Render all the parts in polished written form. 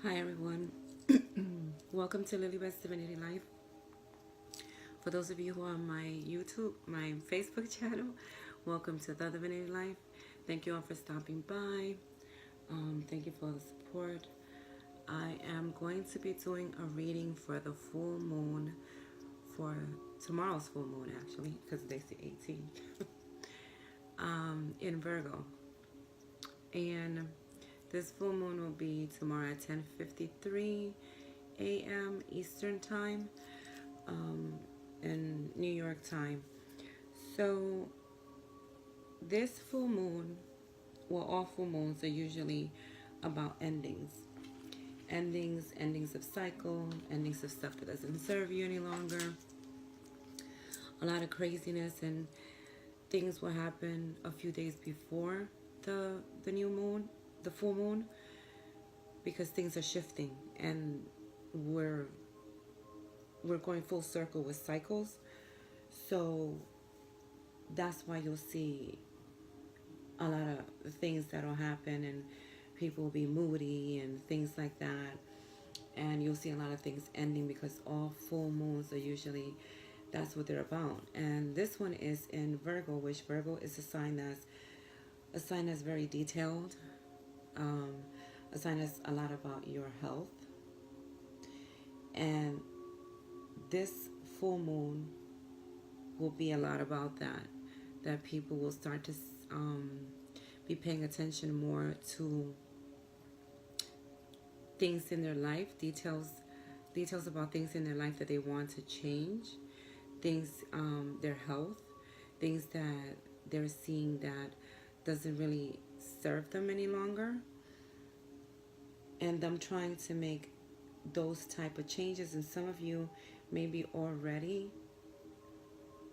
Hi everyone, welcome to Lilybeth's Divinity Life. For those of you who are on my Facebook channel, welcome to the Divinity Life. Thank you all for stopping by. Thank you for the support. I am going to be doing a reading for the full moon, for tomorrow's full moon actually, because today's the 18th, in Virgo. And this full moon will be tomorrow at 10:53 a.m. Eastern Time, in New York time. So this full moon, well, all full moons are usually about endings of cycle, endings of stuff that doesn't serve you any longer. A lot of craziness and things will happen a few days before the new moon, the full moon, because things are shifting and we're going full circle with cycles. So that's why you'll see a lot of things that'll happen, and people will be moody and things like that. And you'll see a lot of things ending because all full moons are usually, that's what they're about. And this one is in Virgo, which Virgo is a sign that's very detailed, a sign that's a lot about your health. And this full moon will be a lot about that people will start to be paying attention more to things in their life, details about things in their life that they want to change, things, their health, things that they're seeing that doesn't really serve them any longer, and them trying to make those type of changes. And some of you may be already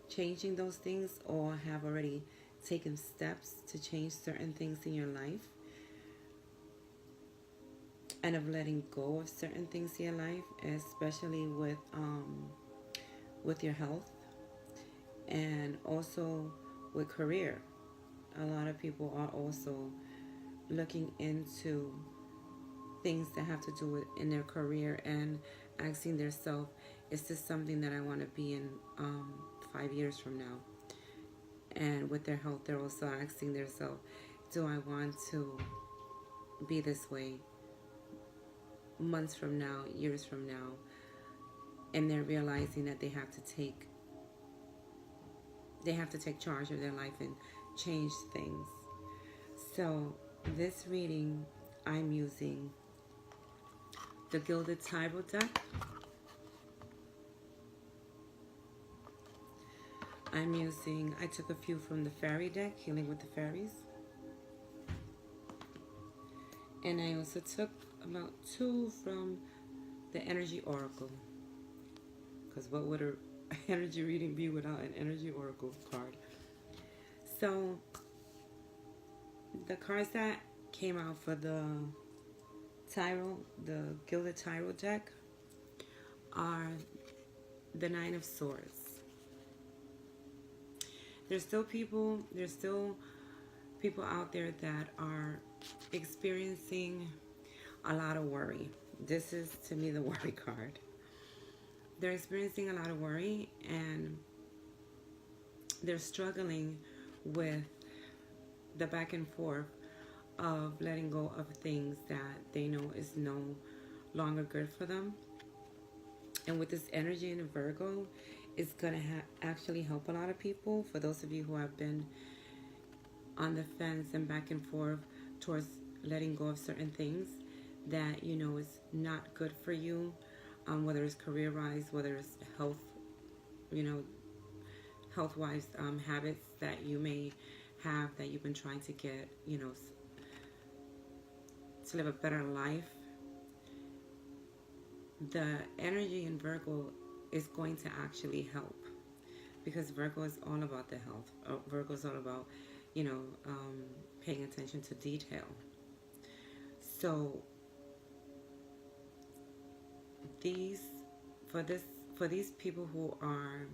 changing those things or have already taken steps to change certain things in your life, and of letting go of certain things in your life, especially with your health, and also with career. A lot of people are also looking into things that have to do with in their career and asking themselves, is this something that I want to be in 5 years from now? And with their health, they're also asking themselves, do I want to be this way months from now, years from now? And they're realizing that they have to take charge of their life and change things. So this reading, I'm using the Gilded Tarot deck. I took a few from the fairy deck, Healing with the Fairies. And I also took about 2 from the Energy Oracle. Because what would an energy reading be without an Energy Oracle card? So the cards that came out for the Gilded Tarot deck, are the Nine of Swords. There's still people out there that are experiencing a lot of worry. This is, to me, the worry card. They're experiencing a lot of worry, and they're struggling with the back and forth of letting go of things that they know is no longer good for them. And with this energy in Virgo, it's going to actually help a lot of people. For those of you who have been on the fence and back and forth towards letting go of certain things that you know is not good for you, whether it's career-wise, whether it's health, health-wise, habits that you may have that you've been trying to get, to live a better life. The energy in Virgo is going to actually help, because Virgo is all about the health. Virgo is all about, paying attention to detail. So for these people who are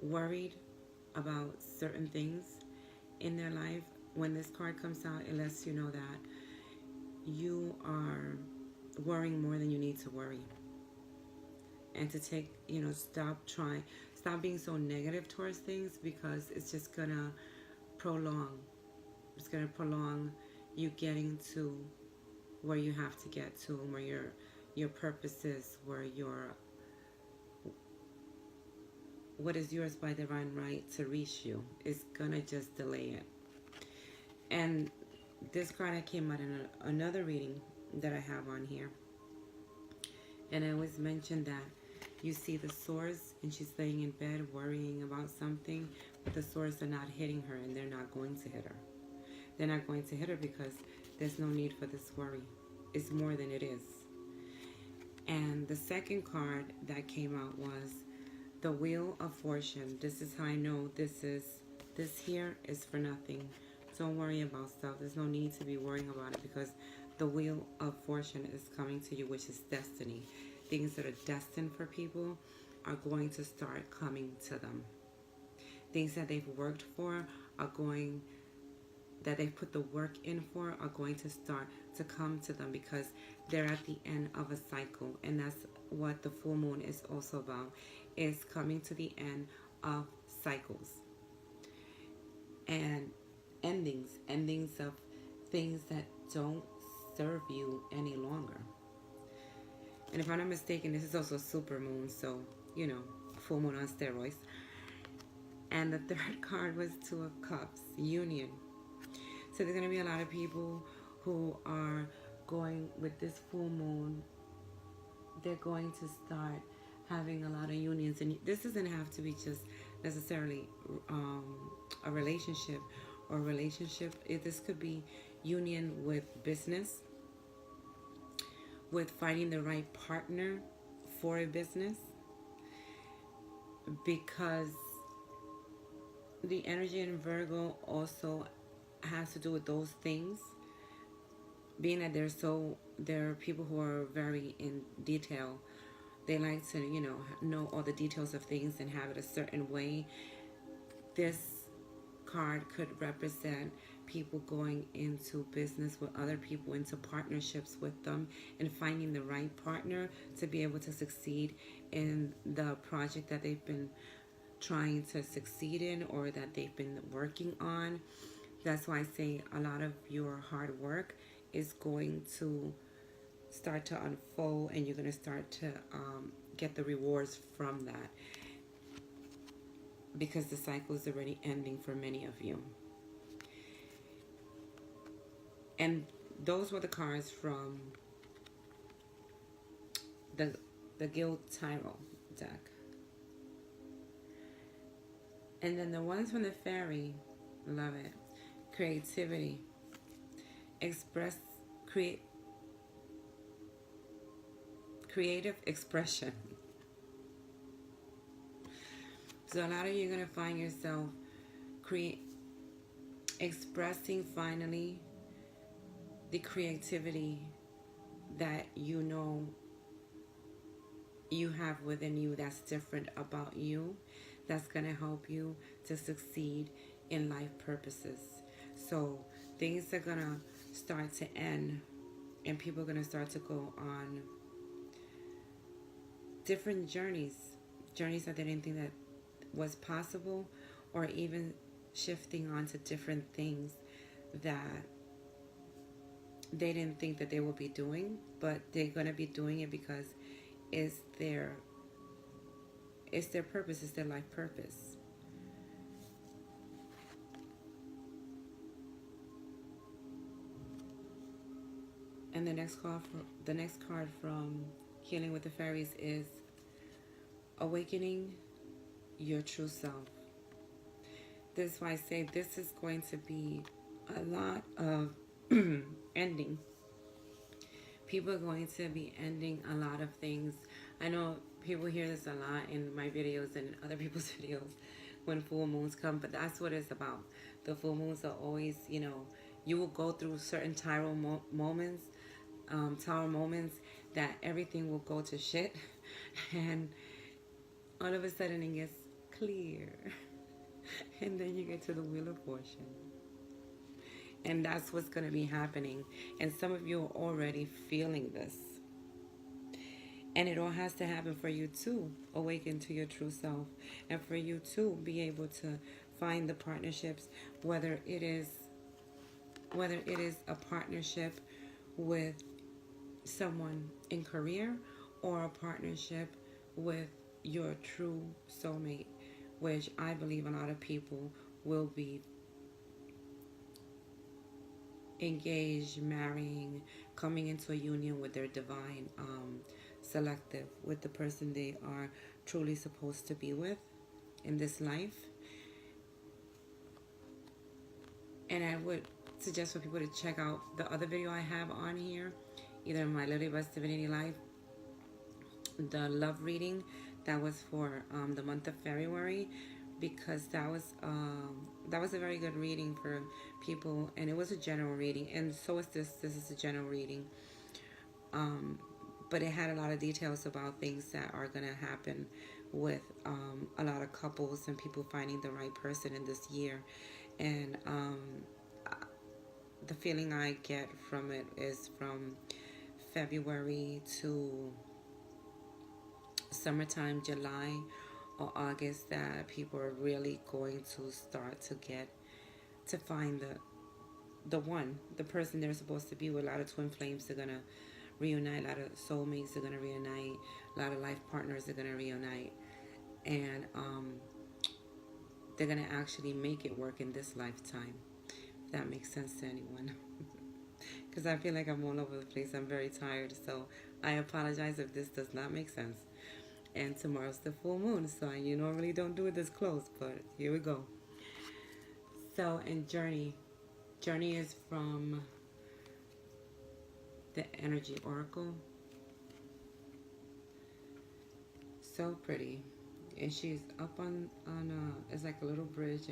worried about certain things in their life, when this card comes out, it lets you know that you are worrying more than you need to worry. And to take, stop being so negative towards things, because it's just gonna prolong. It's gonna prolong you getting to where you have to get to, and where your purpose is, where your what is yours by divine right to reach you is gonna just delay it. And this card I came out in another reading that I have on here, and I always mention that you see the swords, and she's laying in bed worrying about something, but the swords are not hitting her, and they're not going to hit her. They're not going to hit her because there's no need for this worry. It's more than it is. And the second card that came out was the Wheel of Fortune. This is how I know this here is for nothing. Don't worry about stuff. There's no need to be worrying about it, because the Wheel of Fortune is coming to you, which is destiny. Things that are destined for people are going to start coming to them. Things that they've worked for that they've put the work in for are going to start to come to them, because they're at the end of a cycle. And that's what the full moon is also about, is coming to the end of cycles and endings of things that don't serve you any longer. And if I'm not mistaken, this is also super moon, so full moon on steroids. And the third card was Two of Cups, union. So there's going to be a lot of people who are going with this full moon. They're going to start having a lot of unions. And this doesn't have to be just necessarily a relationship or relationship. This could be union with business, with finding the right partner for a business, because the energy in Virgo also has to do with those things. Being that there are people who are very in detail. They like to, know all the details of things and have it a certain way. This card could represent people going into business with other people, into partnerships with them, and finding the right partner to be able to succeed in the project that they've been trying to succeed in, or that they've been working on. That's why I say a lot of your hard work is going to start to unfold, and you're going to start to get the rewards from that, because the cycle is already ending for many of you. And those were the cards from the Guild Tarot deck. And then the ones from the Fairy, love it. Creativity. Creative expression. So a lot of you are going to find yourself expressing finally the creativity that you know you have within you, that's different about you, that's going to help you to succeed in life purposes. So things are going to start to end, and people are going to start to go on different journeys that they didn't think that was possible, or even shifting onto different things that they didn't think that they would be doing, but they're going to be doing it because it's their purpose, it's their life purpose. And the next card from Healing with the Fairies is Awakening Your True Self. This is why I say this is going to be a lot of ending. People are going to be ending a lot of things. I know people hear this a lot in my videos and in other people's videos when full moons come, but that's what it's about. The full moons are always, you will go through certain tower moments that everything will go to shit, and all of a sudden it gets clear. And then you get to the Wheel of Fortune. And that's what's going to be happening. And some of you are already feeling this. And it all has to happen for you to awaken to your true self, and for you to be able to find the partnerships, whether it is a partnership with someone in career, or a partnership with your true soulmate, which I believe a lot of people will be engaged, marrying, coming into a union with their divine selective, with the person they are truly supposed to be with in this life. And I would suggest for people to check out the other video I have on here, either my Lily Best Divinity Life, the love reading that was for the month of February, because that was a very good reading for people, and it was a general reading, and so is this. This is a general reading, but it had a lot of details about things that are going to happen with a lot of couples and people finding the right person in this year. And the feeling I get from it is from February to summertime, July or August, that people are really going to start to find the person they're supposed to be with. A lot of twin flames are gonna reunite, a lot of soulmates are gonna reunite, a lot of life partners are gonna reunite, and they're gonna actually make it work in this lifetime. If that makes sense to anyone. Because I feel like I'm all over the place. I'm very tired, so I apologize if this does not make sense. And tomorrow's the full moon, so you normally don't do it this close, but here we go. So, in Journey is from the Energy Oracle. So pretty. And she's up on it's like a little bridge,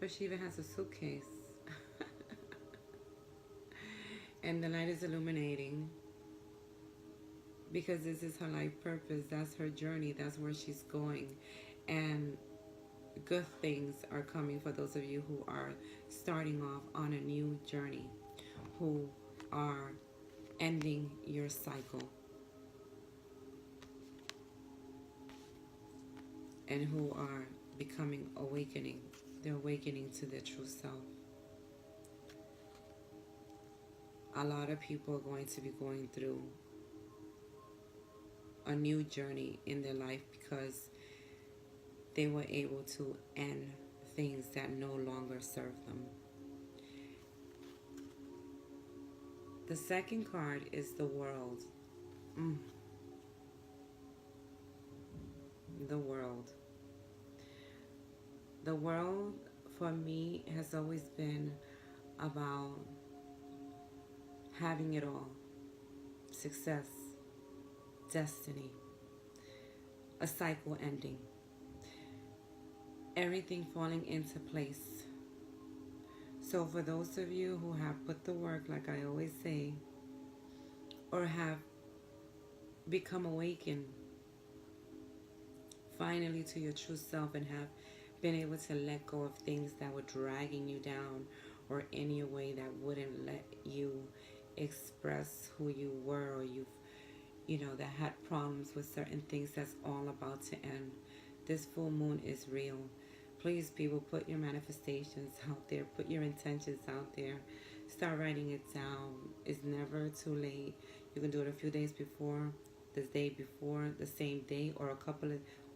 but she even has a suitcase. And the light is illuminating, because this is her life purpose. That's her journey. That's where she's going. And good things are coming for those of you who are starting off on a new journey, who are ending your cycle, and who are becoming awakening. They're awakening to their true self. A lot of people are going to be going through a new journey in their life, because they were able to end things that no longer serve them. The second card is the World. The World. The World for me has always been about having it all. Success, destiny, a cycle ending, everything falling into place. So for those of you who have put the work, like I always say, or have become awakened finally to your true self, and have been able to let go of things that were dragging you down, or in your way that wouldn't let you express who you were, or that had problems with certain things, that's all about to end. This full moon is real. Please, people, put your manifestations out there. Put your intentions out there. Start writing it down. It's never too late. You can do it a few days before, the day before, the same day, or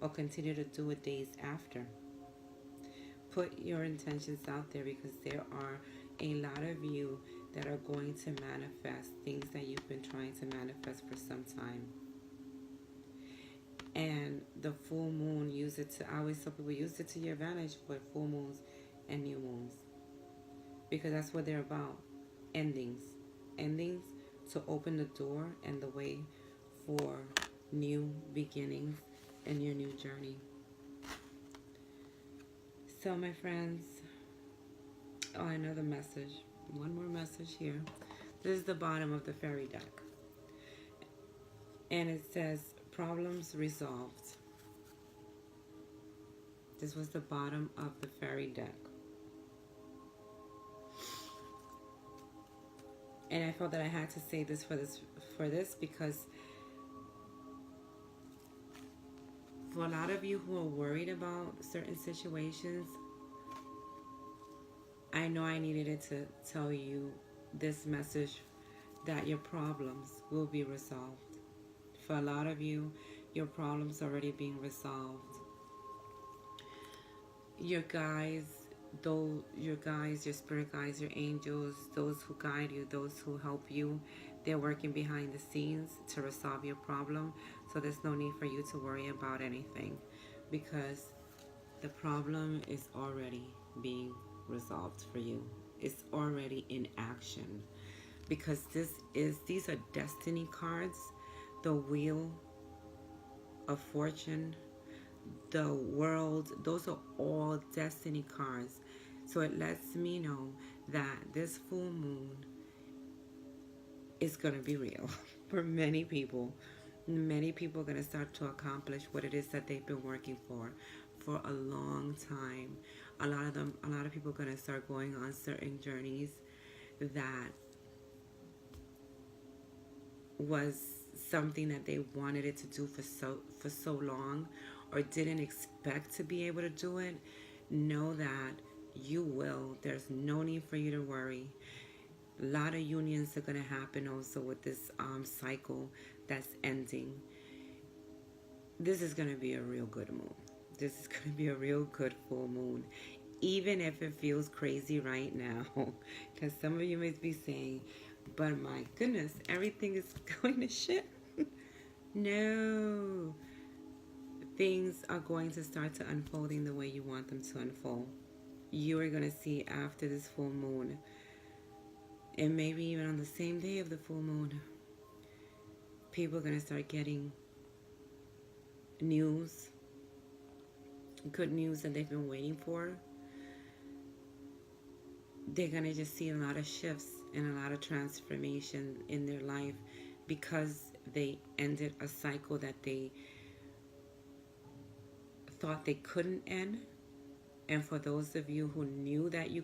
or continue to do it days after. Put your intentions out there, because there are a lot of you that are going to manifest things that you've been trying to manifest for some time. And the full moon, I always tell people, use it to your advantage with full moons and new moons, because that's what they're about. Endings to open the door and the way for new beginnings in your new journey. So my friends, another message, one more message here. This is the bottom of the fairy deck, and it says problems resolved. This was the bottom of the fairy deck. And I felt that I had to say this because for a lot of you who are worried about certain situations, I know I needed it to tell you this message that your problems will be resolved. For a lot of you, your problems are already being resolved. Your guides, your spirit guides, your angels, those who guide you, those who help you, they're working behind the scenes to resolve your problem. So there's no need for you to worry about anything, because the problem is already being resolved for you. It's already in action, because these are destiny cards. The wheel of fortune, the world, those are all destiny cards. So it lets me know that this full moon is going to be real for many people. Many people are going to start to accomplish what it is that they've been working for a long time. A lot of people are going to start going on certain journeys that was something that they wanted it to do for so long, or didn't expect to be able to do it. Know that you will. There's no need for you to worry. A lot of unions are going to happen also with this cycle that's ending. This is going to be a real good moon. This is going to be a real good full moon, even if it feels crazy right now. Because some of you may be saying, but my goodness, everything is going to shit. No. Things are going to start to unfolding the way you want them to unfold. You are going to see after this full moon, and maybe even on the same day of the full moon, people are going to start getting news, good news that they've been waiting for. They're going to just see a lot of shifts and a lot of transformation in their life, because they ended a cycle that they thought they couldn't end. And for those of you who knew that you